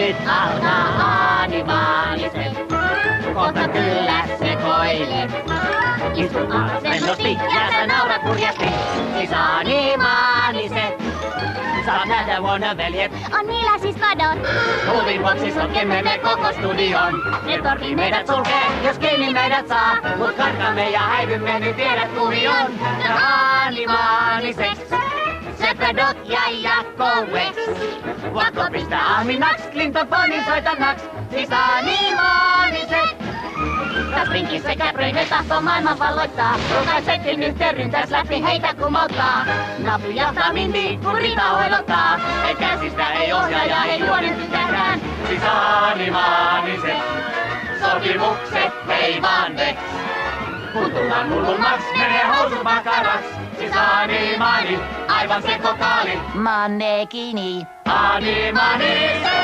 Nyt alkaa animaaliset, kohta kyllä sekoilet. Istu alas rennosti ja sä naurat hurjasti, siis animaaliset. Saat nähdä vuonna-veljet, On niillä siis kadot. huvin vuoksi sotkemme me koko studion. Ne torvi meidät sulkee, jos kiinni meidät saa, mut karkaamme ja häivymme, nyt tiedät kuvion. Ja animaaliset, Sepedot ja Jakkovex. Vakko pistää ahminaks, Clinton ponin soitannaks, siis animaaliset. Täs pinkis sekä Brainhead tahtoo maailman valloittaa. Rukaisetkin yhteen täs läpi heitä kumouttaa. Napu jahtaa Mindy, kun Rita hoilottaa. Et käsistä ei ohjaaja, ei juonen tykäkään. Siis animaaliset, sopimukset ei vaan veks. Kun tullaan hullumaks, menee housut makaraks. Siis animaali, aivan sekokaali. Mannekiini. Animaaliset.